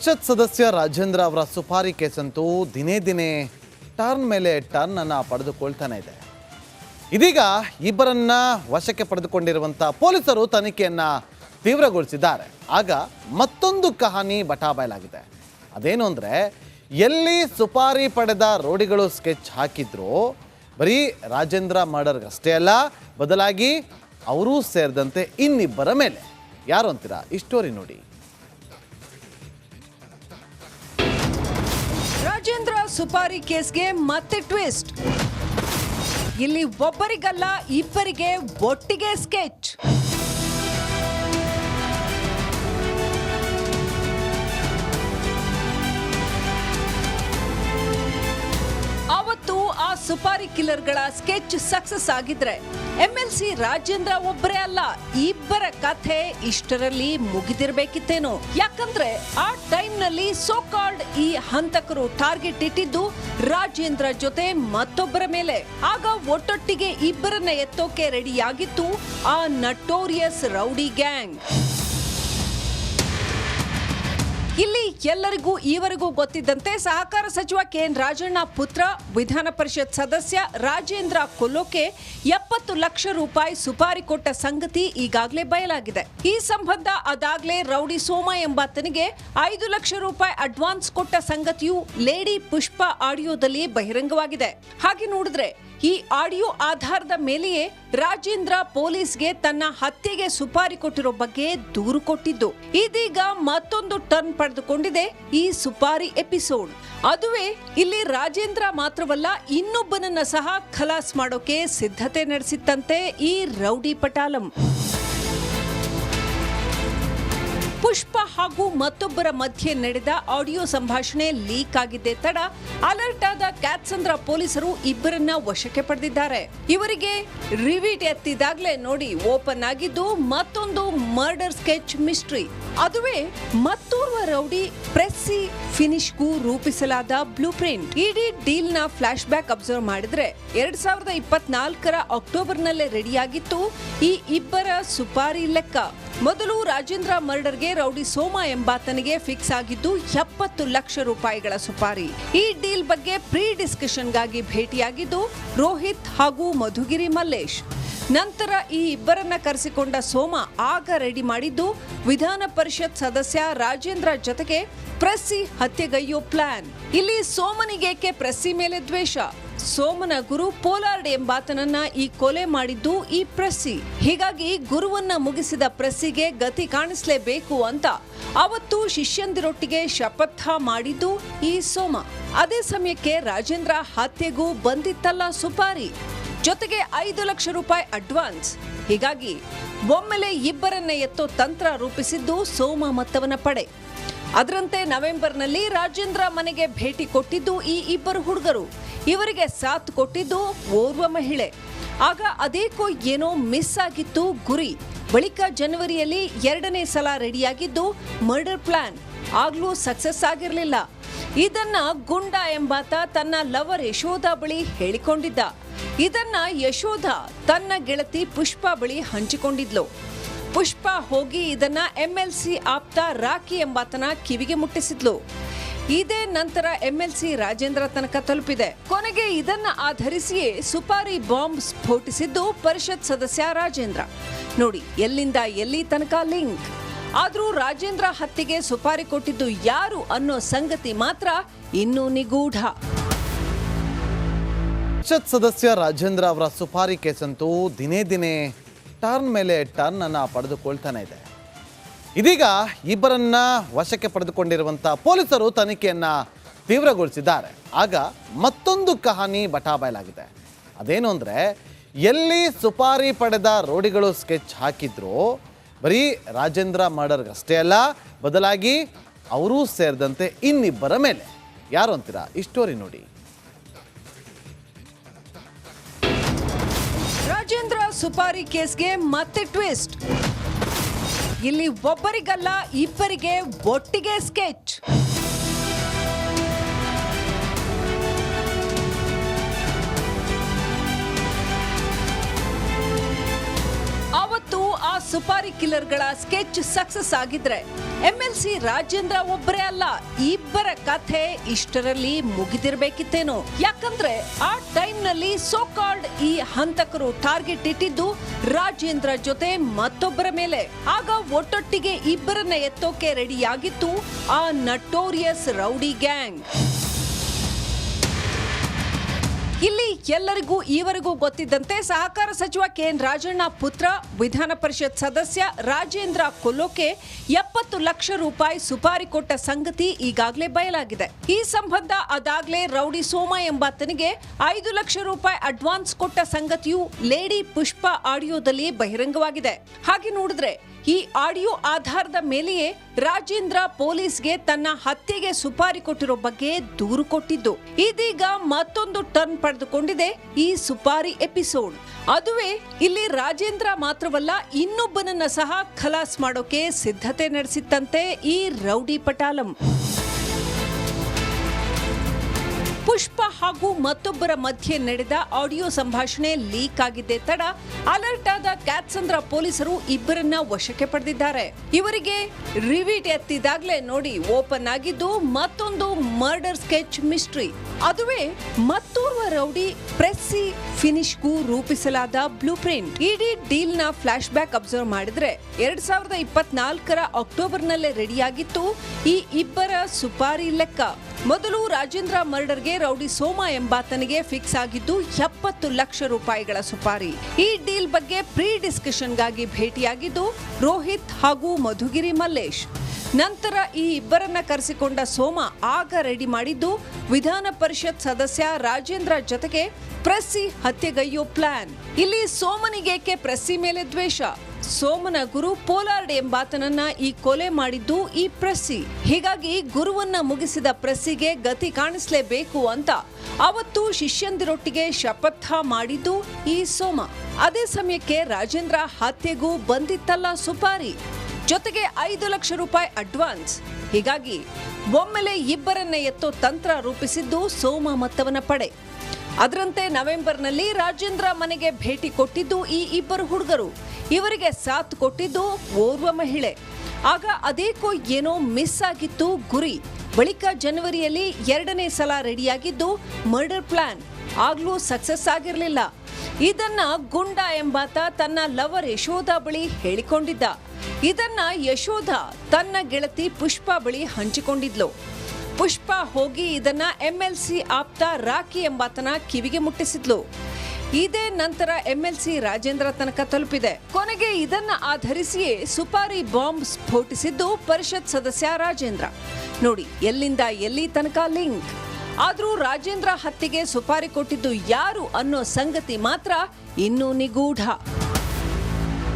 ಪರಿಷತ್ ಸದಸ್ಯ ರಾಜೇಂದ್ರ ಅವರ ಸುಪಾರಿ ಕೇಸಂತೂ ದಿನೇ ದಿನೇ ಟರ್ನ್ ಮೇಲೆ ಟರ್ನ್ ಅನ್ನು ಪಡೆದುಕೊಳ್ತಾನೆ ಇದೆ. ಇದೀಗ ಇಬ್ಬರನ್ನ ವಶಕ್ಕೆ ಪಡೆದುಕೊಂಡಿರುವಂಥ ಪೊಲೀಸರು ತನಿಖೆಯನ್ನು ತೀವ್ರಗೊಳಿಸಿದ್ದಾರೆ. ಆಗ ಮತ್ತೊಂದು ಕಹಾನಿ ಬಟಾಬಯಲಾಗಿದೆ. ಅದೇನು ಅಂದರೆ, ಎಲ್ಲಿ ಸುಪಾರಿ ಪಡೆದ ರೌಡಿಗಳು ಸ್ಕೆಚ್ ಹಾಕಿದ್ರು ಬರೀ ರಾಜೇಂದ್ರ ಮರ್ಡರ್ಗಷ್ಟೇ ಅಲ್ಲ, ಬದಲಾಗಿ ಅವರೂ ಸೇರಿದಂತೆ ಇನ್ನಿಬ್ಬರ ಮೇಲೆ. ಯಾರು ಅಂತೀರಾ? ಈ ಸ್ಟೋರಿ ನೋಡಿ. ರಾಜೇಂದ್ರ ಸುಪಾರಿ ಕೇಸ್ಗೆ ಮತ್ತೆ ಟ್ವಿಸ್ಟ್. ಇಲ್ಲಿ ಒಬ್ಬರಿಗಲ್ಲ ಇಬ್ಬರಿಗೆ ಒಟ್ಟಿಗೆ ಸ್ಕೆಚ್. ಅವತ್ತು ಆ ಸುಪಾರಿ ಕಿಲ್ಲರ್ಗಳ ಸ್ಕೆಚ್ ಸಕ್ಸಸ್ ಆಗಿದ್ರೆ ಎಂಎಲ್ಸಿ ರಾಜೇಂದ್ರ ಒಬ್ಬರೇ ಅಲ್ಲ, ಇಬ್ಬರ ಕಥೆ ಇಷ್ಟರಲ್ಲಿ ಮುಗಿದಿರ್ಬೇಕಿತ್ತೇನೋ. ಯಾಕಂದ್ರೆ ಆ ಟೈಮ್ನಲ್ಲಿ ಸೋಕಾಲ್ಡ್ ಈ ಹಂತಕರು ಟಾರ್ಗೆಟ್ ಇಟ್ಟಿದ್ದು ರಾಜೇಂದ್ರ ಜೊತೆ ಮತ್ತೊಬ್ಬರ ಮೇಲೆ. ಆಗ ಒಟ್ಟೊಟ್ಟಿಗೆ ಇಬ್ಬರನ್ನ ಎತ್ತೋಕೆ ರೆಡಿಯಾಗಿತ್ತು ಆ ನಟೋರಿಯಸ್ ರೌಡಿ ಗ್ಯಾಂಗ್. ಇಲ್ಲಿ ಎಲ್ಲರಿಗೂ ಈವರೆಗೂ ಗೊತ್ತಿದ್ದಂತೆ ಸಹಕಾರ ಸಚಿವ ಕೆಎನ್ ರಾಜಣ್ಣ ಪುತ್ರ ವಿಧಾನ ಪರಿಷತ್ ಸದಸ್ಯ ರಾಜೇಂದ್ರ ಕೊಲ್ಲೋಕೆ 70 ಲಕ್ಷ ರೂಪಾಯಿ ಸುಪಾರಿ ಕೊಟ್ಟ ಸಂಗತಿ ಈಗಾಗಲೇ ಬಯಲಾಗಿದೆ. ಈ ಸಂಬಂಧ ಅದಾಗಲೇ ರೌಡಿ ಸೋಮ ಎಂಬಾತನಿಗೆ 5 ಲಕ್ಷ ರೂಪಾಯಿ ಅಡ್ವಾನ್ಸ್ ಕೊಟ್ಟ ಸಂಗತಿಯು ಲೇಡಿ ಪುಷ್ಪ ಆಡಿಯೋದಲ್ಲಿ ಬಹಿರಂಗವಾಗಿದೆ. ಹಾಗೆ ನೋಡಿದ್ರೆ ಈ ಆಡಿಯೋ ಆಧಾರದ ಮೇಲೆಯೇ ರಾಜೇಂದ್ರ ಪೊಲೀಸ್ಗೆ ತನ್ನ ಹತ್ಯೆಗೆ ಸುಪಾರಿ ಕೊಟ್ಟಿರೋ ಬಗ್ಗೆ ದೂರು ಕೊಟ್ಟಿದ್ದು. ಇದೀಗ ಮತ್ತೊಂದು ಟರ್ನ್ ಪಡೆದುಕೊಂಡಿದೆ ಈ ಸುಪಾರಿ ಎಪಿಸೋಡ್. ಅದುವೇ ಇಲ್ಲಿ ರಾಜೇಂದ್ರ ಮಾತ್ರವಲ್ಲ, ಇನ್ನೊಬ್ಬನನ್ನ ಸಹ ಖಲಾಸ್ ಮಾಡೋಕೆ ಸಿದ್ಧತೆ ನಡೆಸಿತ್ತಂತೆ ಈ ರೌಡಿ ಪಟಾಲಂ. ಪುಷ್ಪ ಹಾಗೂ ಮತ್ತೊಬ್ಬರ ಮಧ್ಯೆ ನಡೆದ ಆಡಿಯೋ ಸಂಭಾಷಣೆ ಲೀಕ್ ಆಗಿದ್ದೇ ತಡ ಅಲರ್ಟ್ ಆದ ಕ್ಯಾತ್ಸಂದ್ರ ಪೊಲೀಸರು ಇಬ್ಬರನ್ನ ವಶಕ್ಕೆ ಪಡೆದಿದ್ದಾರೆ. ಇವರಿಗೆ ರಿವೀಟ್ ಎತ್ತಿದಾಗ್ಲೇ ನೋಡಿ ಓಪನ್ ಆಗಿದ್ದು ಮತ್ತೊಂದು ಮರ್ಡರ್ ಸ್ಕೆಚ್ ಮಿಸ್ಟ್ರಿ. ಅದುವೇ ಮತ್ತೋರ್ವ ರೌಡಿ ಪ್ರೆಸ್ಸಿ ಫಿನಿಶ್ಗೂ ರೂಪಿಸಲಾದ ಬ್ಲೂ ಪ್ರಿಂಟ್. ಇಡೀ ಡೀಲ್ ನ ಫ್ಲಾಶ್ ಬ್ಯಾಕ್ ಅಬ್ಸರ್ವ್ ಮಾಡಿದ್ರೆ 2024ರ ಅಕ್ಟೋಬರ್ನಲ್ಲೇ ರೆಡಿಯಾಗಿತ್ತು ಈ ಇಬ್ಬರ ಸುಪಾರಿ ಲೆಕ್ಕ. ಮೊದಲು ರಾಜೇಂದ್ರ ಮರ್ಡರ್ಗೆ ರೌಡಿ ಸೋಮ ಎಂಬಾತನಿಗೆ ಫಿಕ್ಸ್ ಆಗಿದ್ದು 70 ಲಕ್ಷ ರೂಪಾಯಿಗಳ ಸುಪಾರಿ. ಈ ಡೀಲ್ ಬಗ್ಗೆ ಪ್ರೀ ಡಿಸ್ಕಷನ್ಗಾಗಿ ಭೇಟಿಯಾಗಿದ್ದು ರೋಹಿತ್ ಹಾಗೂ ಮಧುಗಿರಿ ಮಲ್ಲೇಶ್. ನಂತರ ಈ ಇಬ್ಬರನ್ನ ಕರೆಸಿಕೊಂಡ ಸೋಮ ಆಗ ರೆಡಿ ಮಾಡಿದ್ದು ವಿಧಾನ ಪರಿಷತ್ ಸದಸ್ಯ ರಾಜೇಂದ್ರ ಜೊತೆಗೆ ಪ್ರೆಸ್ಸಿ ಹತ್ಯೆಗೈಯೋ ಪ್ಲಾನ್. ಇಲ್ಲಿ ಸೋಮನಿಗೇಕೆ ಪ್ರೆಸ್ಸಿ ಮೇಲೆ ದ್ವೇಷ? ಸೋಮನ ಗುರು ಪೋಲಾರ್ಡ್ ಎಂಬಾತನನ್ನ ಈ ಕೊಲೆ ಮಾಡಿದ್ದು ಈ ಪ್ರೆಸ್ಸಿ. ಹೀಗಾಗಿ ಗುರುವನ್ನ ಮುಗಿಸಿದ ಪ್ರೆಸ್ಸಿಗೆ ಗತಿ ಕಾಣಿಸಲೇಬೇಕು ಅಂತ ಅವತ್ತು ಶಿಷ್ಯಂದಿರೊಟ್ಟಿಗೆ ಶಪಥ ಮಾಡಿದ್ದು ಈ ಸೋಮ. ಅದೇ ಸಮಯಕ್ಕೆ ರಾಜೇಂದ್ರ ಹತ್ಯೆಗೂ ಬಂದಿತ್ತಲ್ಲ ಸುಪಾರಿ, ಜೊತೆಗೆ 5 ಲಕ್ಷ ರೂಪಾಯಿ ಅಡ್ವಾನ್ಸ್. ಹೀಗಾಗಿ ಒಮ್ಮೆಲೆ ಇಬ್ಬರನ್ನ ಎತ್ತೋ ತಂತ್ರ ರೂಪಿಸಿದ್ದು ಸೋಮ ಮತ್ತವನ ಪಡೆ. ಅದರಂತೆ ನವೆಂಬರ್ನಲ್ಲಿ ರಾಜೇಂದ್ರ ಮನೆಗೆ ಭೇಟಿ ಕೊಟ್ಟಿದ್ದು ಈ ಇಬ್ಬರು ಹುಡುಗರು. ಇವರಿಗೆ ಸಾಥ್ ಕೊಟ್ಟಿದ್ದು ಓರ್ವ ಮಹಿಳೆ. ಆಗ ಅದೇಕೋ ಏನೋ ಮಿಸ್ ಆಗಿತ್ತು ಗುರಿ. ಬಳಿಕ ಜನವರಿಯಲ್ಲಿ 2ನೇ ಸಲ ರೆಡಿಯಾಗಿದ್ದು ಮರ್ಡರ್ ಪ್ಲಾನ್. ಆಗ್ಲೂ ಸಕ್ಸಸ್ ಆಗಿರಲಿಲ್ಲ. ಇದನ್ನ ಗುಂಡ ಎಂಬಾತ ತನ್ನ ಲವರ್ ಯಶೋಧ ಬಳಿ ಹೇಳಿಕೊಂಡಿದ್ದ. ಇದನ್ನ ಯಶೋಧ ತನ್ನ ಗೆಳತಿ ಪುಷ್ಪ ಬಳಿ ಹಂಚಿಕೊಂಡಿದ್ಲು. ಪುಷ್ಪ ಹೋಗಿ ಇದನ್ನ ಎಂಎಲ್ಸಿ ಆಪ್ತ ರಾಕಿ ಎಂಬಾತನ ಕಿವಿಗೆ ಮುಟ್ಟಿಸಿದ್ಲು. ಇದೇ ನಂತರ ಎಂಎಲ್ಸಿ ರಾಜೇಂದ್ರ ತನಕ ತಲುಪಿದೆ. ಕೊನೆಗೆ ಇದನ್ನ ಆಧರಿಸಿಯೇ ಸುಪಾರಿ ಬಾಂಬ್ ಸ್ಫೋಟಿಸಿದ್ದು ಪರಿಷತ್ ಸದಸ್ಯ ರಾಜೇಂದ್ರ. ನೋಡಿ ಎಲ್ಲಿಂದ ಎಲ್ಲಿ ತನಕ ಲಿಂಕ್. ಆದ್ರೂ ರಾಜೇಂದ್ರ ಹತ್ಯೆಗೆ ಸುಪಾರಿ ಕೊಟ್ಟಿದ್ದು ಯಾರು ಅನ್ನೋ ಸಂಗತಿ ಮಾತ್ರ ಇನ್ನೂ ನಿಗೂಢ. ಪರಿಷತ್ ಸದಸ್ಯ ರಾಜೇಂದ್ರ ಅವರ ಸುಪಾರಿ ಕೇಸಂತೂ ದಿನೇ ದಿನೇ ಟರ್ನ್ ಮೇಲೆ ಟರ್ನ್ ಅನ್ನು ಪಡೆದುಕೊಳ್ತಾನೆ ಇದೆ. ಇದೀಗ ಇಬ್ಬರನ್ನ ವಶಕ್ಕೆ ಪಡೆದುಕೊಂಡಿರುವಂಥ ಪೊಲೀಸರು ತನಿಖೆಯನ್ನು ತೀವ್ರಗೊಳಿಸಿದ್ದಾರೆ. ಆಗ ಮತ್ತೊಂದು ಕಹಾನಿ ಬಟಾಬಯಲಾಗಿದೆ. ಅದೇನು ಅಂದರೆ, ಎಲ್ಲಿ ಸುಪಾರಿ ಪಡೆದ ರೌಡಿಗಳು ಸ್ಕೆಚ್ ಹಾಕಿದ್ರು ಬರೀ ರಾಜೇಂದ್ರ ಮರ್ಡರ್ಗಷ್ಟೇ ಅಲ್ಲ, ಬದಲಾಗಿ ಅವರೂ ಸೇರಿದಂತೆ ಇನ್ನಿಬ್ಬರ ಮೇಲೆ. ಯಾರು ಅಂತೀರಾ? ಈ ಸ್ಟೋರಿ ನೋಡಿ. ರಾಜೇಂದ್ರ ಸುಪಾರಿ ಕೇಸ್ಗೆ ಮತ್ತೆ ಟ್ವಿಸ್ಟ್. ಇಲ್ಲಿ ಒಬ್ಬರಿಗಲ್ಲ ಇಬ್ಬರಿಗೆ ಒಟ್ಟಿಗೆ ಸ್ಕೆಚ್. ಅವತ್ತು ಆ ಸುಪಾರಿ ಕಿಲ್ಲರ್ಗಳ ಸ್ಕೆಚ್ ಸಕ್ಸಸ್ ಆಗಿದ್ರೆ MLC ರಾಜೇಂದ್ರ ಒಬ್ಬರೇ ಅಲ್ಲ, ಇಬ್ಬರ ಕಥೆ ಇಷ್ಟರಲ್ಲಿ ಮುಗಿದಿರ್ಬೇಕಿತ್ತೇನೋ. ಯಾಕಂದ್ರೆ ಆ ಟೈಮ್ನಲ್ಲಿ ಸೋಕಾಲ್ಡ್ ಈ ಹಂತಕರು ಟಾರ್ಗೆಟ್ ಇಟ್ಟಿದ್ದು ರಾಜೇಂದ್ರ ಜೊತೆ ಮತ್ತೊಬ್ಬರ ಮೇಲೆ. ಆಗ ಒಟ್ಟೊಟ್ಟಿಗೆ ಇಬ್ಬರನ್ನ ಎತ್ತೋಕೆ ರೆಡಿಯಾಗಿತ್ತು ಆ ನಟೋರಿಯಸ್ ರೌಡಿ ಗ್ಯಾಂಗ್. ಇಲ್ಲಿ ಎಲ್ಲರಿಗೂ ಈವರೆಗೂ ಗೊತ್ತಿದ್ದಂತೆ ಸಹಕಾರ ಸಚಿವ KN ರಾಜಣ್ಣ ಪುತ್ರ ವಿಧಾನ ಪರಿಷತ್ ಸದಸ್ಯ ರಾಜೇಂದ್ರ ಕೊಲ್ಲೋಕೆ 70 ಲಕ್ಷ ರೂಪಾಯಿ ಸುಪಾರಿ ಕೊಟ್ಟ ಸಂಗತಿ ಈಗಾಗಲೇ ಬಯಲಾಗಿದೆ. ಈ ಸಂಬಂಧ ಅದಾಗಲೇ ರೌಡಿ ಸೋಮ ಎಂಬಾತನಿಗೆ 5 ಲಕ್ಷ ರೂಪಾಯಿ ಅಡ್ವಾನ್ಸ್ ಕೊಟ್ಟ ಸಂಗತಿಯು ಲೇಡಿ ಪುಷ್ಪ ಆಡಿಯೋದಲ್ಲಿ ಬಹಿರಂಗವಾಗಿದೆ. ಹಾಗೆ ನೋಡಿದ್ರೆ ಈ ಆಡಿಯೋ ಆಧಾರದ ಮೇಲೆಯೇ ರಾಜೇಂದ್ರ ಪೊಲೀಸ್ಗೆ ತನ್ನ ಹತ್ಯೆಗೆ ಸುಪಾರಿ ಕೊಟ್ಟಿರೋ ಬಗ್ಗೆ ದೂರು ಕೊಟ್ಟಿದ್ದು. ಇದೀಗ ಮತ್ತೊಂದು ಟರ್ನ್ ಪಡೆದುಕೊಂಡಿದೆ ಈ ಸುಪಾರಿ ಎಪಿಸೋಡ್. ಅದುವೇ ಇಲ್ಲಿ ರಾಜೇಂದ್ರ ಮಾತ್ರವಲ್ಲ, ಇನ್ನೊಬ್ಬನನ್ನ ಸಹ ಖಲಾಸ್ ಮಾಡೋಕೆ ಸಿದ್ಧತೆ ನಡೆಸಿತ್ತಂತೆ ಈ ರೌಡಿ ಪಟಾಲಂ. ಪುಷ್ಪ ಹಾಗೂ ಮತ್ತೊಬ್ಬರ ಮಧ್ಯೆ ನಡೆದ ಆಡಿಯೋ ಸಂಭಾಷಣೆ ಲೀಕ್ ಆಗಿದ್ದೇ ತಡ ಅಲರ್ಟ್ ಆದ ಕ್ಯಾತ್ಸಂದ್ರ ಪೊಲೀಸರು ಇಬ್ಬರನ್ನ ವಶಕ್ಕೆ ಪಡೆದಿದ್ದಾರೆ. ಇವರಿಗೆ ರಿವೀಟ್ ಎತ್ತಿದಾಗಲೇ ನೋಡಿ ಓಪನ್ ಆಗಿದ್ದು ಮತ್ತೊಂದು ಮರ್ಡರ್ ಸ್ಕೆಚ್ ಮಿಸ್ಟ್ರಿ. ಅದುವೇ ಮತ್ತೋರ್ವ ರೌಡಿ ಪ್ರೆಸ್ಸಿ ಫಿನಿಶ್ಗೂ ರೂಪಿಸಲಾದ ಬ್ಲೂ ಪ್ರಿಂಟ್. ಇಡೀ ಡೀಲ್ ನ ಫ್ಲಾಶ್ ಬ್ಯಾಕ್ ಅಬ್ಸರ್ವ್ ಮಾಡಿದ್ರೆ 2024ರ ಅಕ್ಟೋಬರ್ನಲ್ಲೇ ರೆಡಿಯಾಗಿತ್ತು ಈ ಇಬ್ಬರ ಸುಪಾರಿ ಲೆಕ್ಕ. ಮೊದಲು ರಾಜೇಂದ್ರ ಮರ್ಡರ್ಗೆ ರೌಡಿ ಸೋಮ ಎಂಬಾತನಿಗೆ ಫಿಕ್ಸ್ ಆಗಿದ್ದು 70 ಲಕ್ಷ ರೂಪಾಯಿಗಳ ಸುಪಾರಿ. ಈ ಡೀಲ್ ಬಗ್ಗೆ ಪ್ರೀ ಡಿಸ್ಕಷನ್ಗಾಗಿ ಭೇಟಿಯಾಗಿದ್ದು ರೋಹಿತ್ ಹಾಗೂ ಮಧುಗಿರಿ ಮಲ್ಲೇಶ್. ನಂತರ ಈ ಇಬ್ಬರನ್ನ ಕರೆಸಿಕೊಂಡ ಸೋಮ ಆಗ ರೆಡಿ ಮಾಡಿದ್ದು ವಿಧಾನ ಪರಿಷತ್ ಸದಸ್ಯ ರಾಜೇಂದ್ರ ಜೊತೆಗೆ ಪ್ರೆಸ್ಸಿ ಹತ್ಯೆಗೈಯೋ ಪ್ಲಾನ್. ಇಲ್ಲಿ ಸೋಮನಿಗೇಕೆ ಪ್ರೆಸ್ಸಿ ಮೇಲೆ ದ್ವೇಷ? ಸೋಮನ ಗುರು ಪೋಲಾರ್ಡ್ ಎಂಬಾತನನ್ನ ಈ ಕೊಲೆ ಮಾಡಿದ್ದು ಈ ಪ್ರೆಸ್ಸಿ. ಹೀಗಾಗಿ ಗುರುವನ್ನ ಮುಗಿಸಿದ ಪ್ರೆಸ್ಸಿಗೆ ಗತಿ ಕಾಣಿಸ್ಲೇಬೇಕು ಅಂತ ಅವತ್ತು ಶಿಷ್ಯಂದಿರೊಟ್ಟಿಗೆ ಶಪಥ ಮಾಡಿದ್ದು ಈ ಸೋಮ. ಅದೇ ಸಮಯಕ್ಕೆ ರಾಜೇಂದ್ರ ಹತ್ಯೆಗೂ ಬಂದಿತ್ತಲ್ಲ ಸುಪಾರಿ, ಜೊತೆಗೆ 5 ಲಕ್ಷ ರೂಪಾಯಿ ಅಡ್ವಾನ್ಸ್. ಹೀಗಾಗಿ ಒಮ್ಮೆಲೆ ಇಬ್ಬರನ್ನ ಎತ್ತೋ ತಂತ್ರ ರೂಪಿಸಿದ್ದು ಸೋಮ ಮತ್ತವನ ಪಡೆ. ಅದರಂತೆ ನವೆಂಬರ್ನಲ್ಲಿ ರಾಜೇಂದ್ರ ಮನೆಗೆ ಭೇಟಿ ಕೊಟ್ಟಿದ್ದು ಈ ಇಬ್ಬರು ಹುಡುಗರು. ಇವರಿಗೆ ಸಾಥ್ ಕೊಟ್ಟಿದ್ದು ಓರ್ವ ಮಹಿಳೆ. ಆಗ ಅದೇಕೋ ಏನೋ ಮಿಸ್ ಆಗಿತ್ತು ಗುರಿ. ಬಳಿಕ ಜನವರಿಯಲ್ಲಿ 2ನೇ ಸಲ ರೆಡಿಯಾಗಿದ್ದು ಮರ್ಡರ್ ಪ್ಲಾನ್. ಆಗ್ಲೂ ಸಕ್ಸಸ್ ಆಗಿರಲಿಲ್ಲ. ಇದನ್ನ ಗುಂಡ ಎಂಬಾತ ತನ್ನ ಲವರ್ ಯಶೋಧ ಬಳಿ ಹೇಳಿಕೊಂಡಿದ್ದ. ಇದನ್ನ ಯಶೋಧ ತನ್ನ ಗೆಳತಿ ಪುಷ್ಪ ಬಳಿ ಹಂಚಿಕೊಂಡಿದ್ಲು. ಪುಷ್ಪ ಹೋಗಿ ಇದನ್ನ MLC ಆಪ್ತ ರಾಕಿ ಎಂಬಾತನ ಕಿವಿಗೆ ಮುಟ್ಟಿಸಿದ್ಲು. ಇದೇ ನಂತರ MLC ರಾಜೇಂದ್ರ ತನಕ ತಲುಪಿದೆ. ಕೊನೆಗೆ ಇದನ್ನ ಆಧರಿಸಿಯೇ ಸುಪಾರಿ ಬಾಂಬ್ ಸ್ಫೋಟಿಸಿದ್ದು ಪರಿಷತ್ ಸದಸ್ಯ ರಾಜೇಂದ್ರ. ನೋಡಿ ಎಲ್ಲಿಂದ ಎಲ್ಲಿ ತನಕ ಲಿಂಕ್. ಆದ್ರೂ ರಾಜೇಂದ್ರ ಹತ್ಯೆಗೆ ಸುಪಾರಿ ಕೊಟ್ಟಿದ್ದು ಯಾರು ಅನ್ನೋ ಸಂಗತಿ ಮಾತ್ರ ಇನ್ನೂ ನಿಗೂಢ.